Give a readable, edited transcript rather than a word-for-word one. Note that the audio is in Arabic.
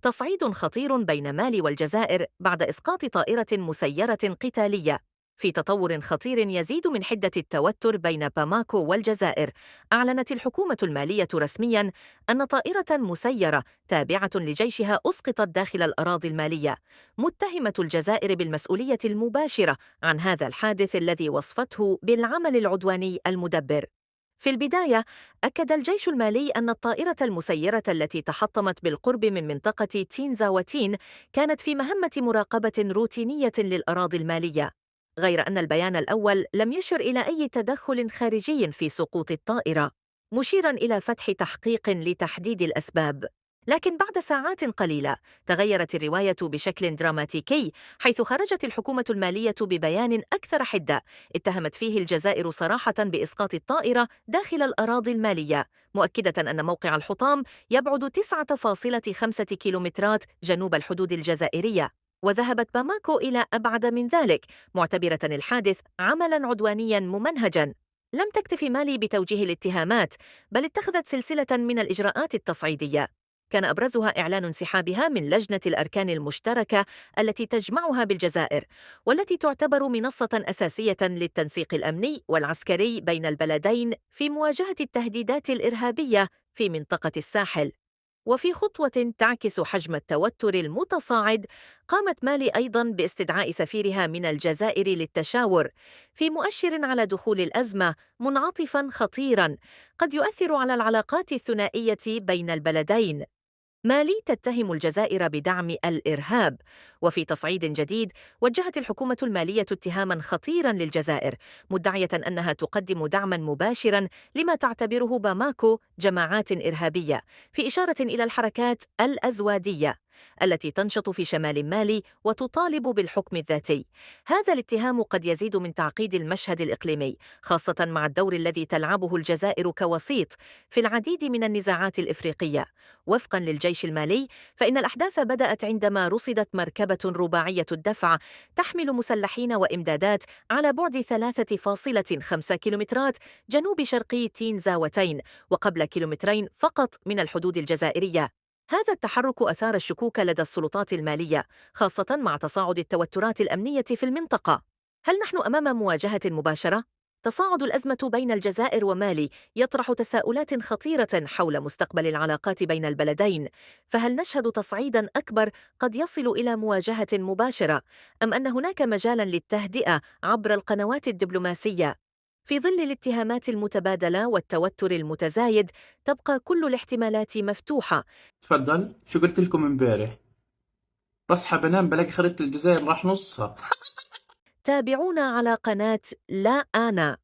تصعيد خطير بين مالي والجزائر بعد إسقاط طائرة مسيرة قتالية. في تطور خطير يزيد من حدة التوتر بين باماكو والجزائر، أعلنت الحكومة المالية رسمياً أن طائرة مسيرة تابعة لجيشها أسقطت داخل الأراضي المالية، متهمة الجزائر بالمسؤولية المباشرة عن هذا الحادث الذي وصفته بالعمل العدواني المدبر. في البداية، أكد الجيش المالي أن الطائرة المسيرة التي تحطمت بالقرب من منطقة تينزاوتين كانت في مهمة مراقبة روتينية للأراضي المالية، غير أن البيان الأول لم يشر إلى أي تدخل خارجي في سقوط الطائرة، مشيراً إلى فتح تحقيق لتحديد الأسباب. لكن بعد ساعات قليلة تغيرت الرواية بشكل دراماتيكي، حيث خرجت الحكومة المالية ببيان أكثر حدة اتهمت فيه الجزائر صراحة بإسقاط الطائرة داخل الأراضي المالية، مؤكدة أن موقع الحطام يبعد 9.5 كيلومترات جنوب الحدود الجزائرية. وذهبت باماكو إلى أبعد من ذلك، معتبرة الحادث عملاً عدوانياً ممنهجاً. لم تكتف مالي بتوجيه الاتهامات، بل اتخذت سلسلة من الإجراءات التصعيدية، كان أبرزها إعلان انسحابها من لجنة الأركان المشتركة التي تجمعها بالجزائر، والتي تعتبر منصة أساسية للتنسيق الأمني والعسكري بين البلدين في مواجهة التهديدات الإرهابية في منطقة الساحل. وفي خطوة تعكس حجم التوتر المتصاعد، قامت مالي أيضاً باستدعاء سفيرها من الجزائر للتشاور، في مؤشر على دخول الأزمة منعطفاً خطيراً قد يؤثر على العلاقات الثنائية بين البلدين. مالي تتهم الجزائر بدعم الإرهاب، وفي تصعيد جديد وجهت الحكومة المالية اتهاما خطيرا للجزائر، مدعية أنها تقدم دعما مباشرا لما تعتبره باماكو جماعات إرهابية، في إشارة إلى الحركات الأزوادية التي تنشط في شمال مالي وتطالب بالحكم الذاتي. هذا الاتهام قد يزيد من تعقيد المشهد الإقليمي، خاصة مع الدور الذي تلعبه الجزائر كوسيط في العديد من النزاعات الإفريقية. وفقاً للجيش المالي، فإن الأحداث بدأت عندما رصدت مركبة رباعية الدفع تحمل مسلحين وإمدادات على بعد 3.5 كيلومترات جنوب شرقي تينزاوتين، وقبل كيلومترين فقط من الحدود الجزائرية. هذا التحرك أثار الشكوك لدى السلطات المالية، خاصة مع تصاعد التوترات الأمنية في المنطقة. هل نحن أمام مواجهة مباشرة؟ تصاعد الأزمة بين الجزائر ومالي يطرح تساؤلات خطيرة حول مستقبل العلاقات بين البلدين، فهل نشهد تصعيداً أكبر قد يصل إلى مواجهة مباشرة، أم أن هناك مجالاً للتهدئة عبر القنوات الدبلوماسية؟ في ظل الاتهامات المتبادلة والتوتر المتزايد، تبقى كل الاحتمالات مفتوحة. تفضل، شو قلت لكم امبارح؟ بصحى بنام بلاقي خريطة الجزائر راح نصها. تابعونا على قناة لا أنا.